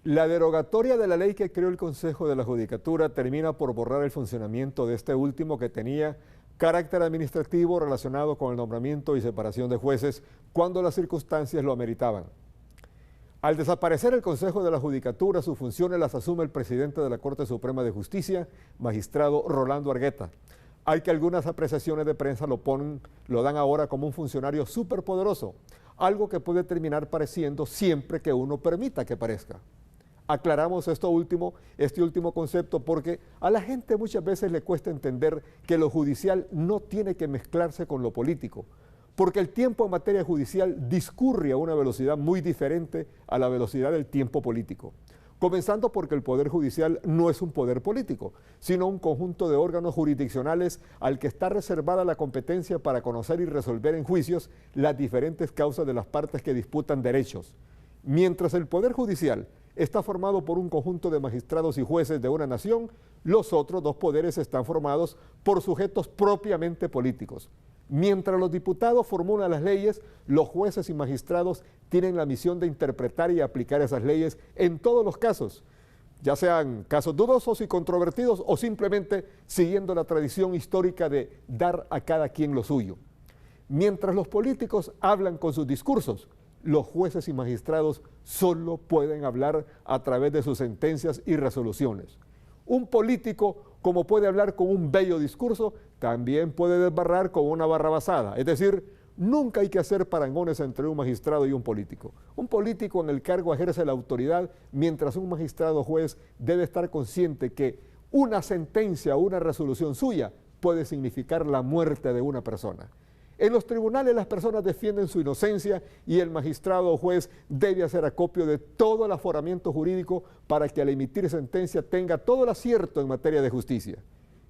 La derogatoria de la ley que creó el Consejo de la Judicatura termina por borrar el funcionamiento de este último que tenía carácter administrativo relacionado con el nombramiento y separación de jueces cuando las circunstancias lo ameritaban. Al desaparecer el Consejo de la Judicatura, sus funciones las asume el presidente de la Corte Suprema de Justicia, magistrado Rolando Argueta. Hay que algunas apreciaciones de prensa lo dan ahora como un funcionario superpoderoso, algo que puede terminar pareciendo siempre que uno permita que parezca. Aclaramos este último concepto porque a la gente muchas veces le cuesta entender que lo judicial no tiene que mezclarse con lo político, porque el tiempo en materia judicial discurre a una velocidad muy diferente a la velocidad del tiempo político. Comenzando porque el Poder Judicial no es un poder político, sino un conjunto de órganos jurisdiccionales al que está reservada la competencia para conocer y resolver en juicios las diferentes causas de las partes que disputan derechos. Mientras el Poder Judicial está formado por un conjunto de magistrados y jueces de una nación, los otros dos poderes están formados por sujetos propiamente políticos. Mientras los diputados formulan las leyes, los jueces y magistrados tienen la misión de interpretar y aplicar esas leyes en todos los casos, ya sean casos dudosos y controvertidos o simplemente siguiendo la tradición histórica de dar a cada quien lo suyo. Mientras los políticos hablan con sus discursos, los jueces y magistrados solo pueden hablar a través de sus sentencias y resoluciones. Un político, como puede hablar con un bello discurso, también puede desbarrar con una barrabasada. Es decir, nunca hay que hacer parangones entre un magistrado y un político. Un político en el cargo ejerce la autoridad, mientras un magistrado juez debe estar consciente que una sentencia o una resolución suya puede significar la muerte de una persona. En los tribunales las personas defienden su inocencia y el magistrado o juez debe hacer acopio de todo el aforamiento jurídico para que al emitir sentencia tenga todo el acierto en materia de justicia.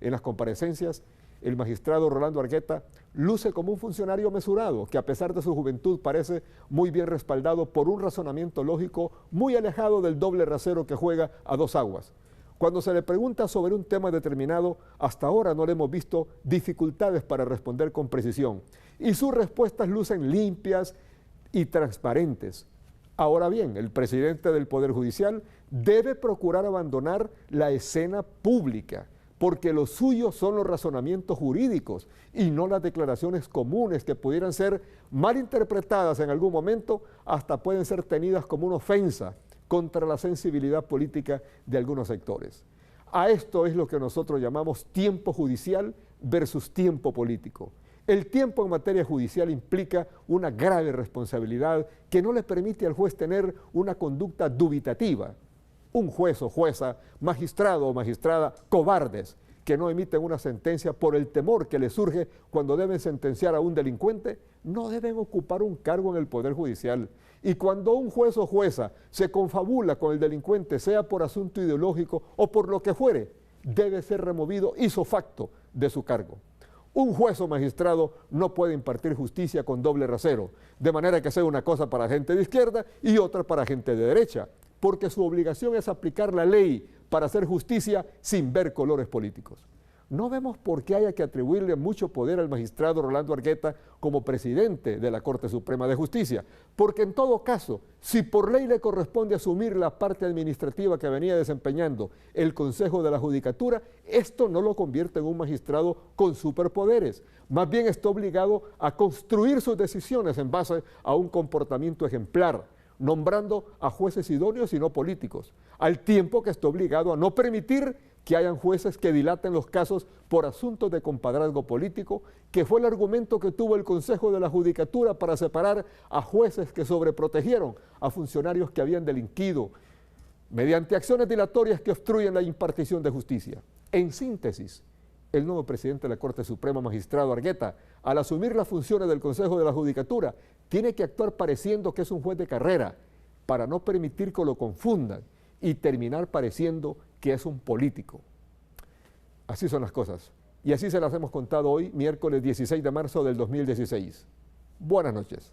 En las comparecencias, el magistrado Rolando Argueta luce como un funcionario mesurado que a pesar de su juventud parece muy bien respaldado por un razonamiento lógico muy alejado del doble rasero que juega a dos aguas. Cuando se le pregunta sobre un tema determinado, hasta ahora no le hemos visto dificultades para responder con precisión y sus respuestas lucen limpias y transparentes. Ahora bien, el presidente del Poder Judicial debe procurar abandonar la escena pública, porque lo suyo son los razonamientos jurídicos y no las declaraciones comunes que pudieran ser mal interpretadas en algún momento, hasta pueden ser tenidas como una ofensa contra la sensibilidad política de algunos sectores. A esto es lo que nosotros llamamos tiempo judicial versus tiempo político. El tiempo en materia judicial implica una grave responsabilidad que no le permite al juez tener una conducta dubitativa. Un juez o jueza, magistrado o magistrada, cobardes, que no emiten una sentencia por el temor que les surge cuando deben sentenciar a un delincuente, no deben ocupar un cargo en el Poder Judicial. Y cuando un juez o jueza se confabula con el delincuente, sea por asunto ideológico o por lo que fuere, debe ser removido ipso facto de su cargo. Un juez o magistrado no puede impartir justicia con doble rasero, de manera que sea una cosa para gente de izquierda y otra para gente de derecha, porque su obligación es aplicar la ley para hacer justicia sin ver colores políticos. No vemos por qué haya que atribuirle mucho poder al magistrado Rolando Argueta como presidente de la Corte Suprema de Justicia, porque en todo caso, si por ley le corresponde asumir la parte administrativa que venía desempeñando el Consejo de la Judicatura, esto no lo convierte en un magistrado con superpoderes. Más bien está obligado a construir sus decisiones en base a un comportamiento ejemplar, nombrando a jueces idóneos y no políticos, al tiempo que está obligado a no permitir que hayan jueces que dilaten los casos por asuntos de compadrazgo político, que fue el argumento que tuvo el Consejo de la Judicatura para separar a jueces que sobreprotegieron a funcionarios que habían delinquido mediante acciones dilatorias que obstruyen la impartición de justicia. En síntesis, el nuevo presidente de la Corte Suprema, magistrado Argueta, al asumir las funciones del Consejo de la Judicatura, tiene que actuar pareciendo que es un juez de carrera, para no permitir que lo confundan y terminar pareciendo que es un político. Así son las cosas. Y así se las hemos contado hoy, miércoles 16 de marzo del 2016. Buenas noches.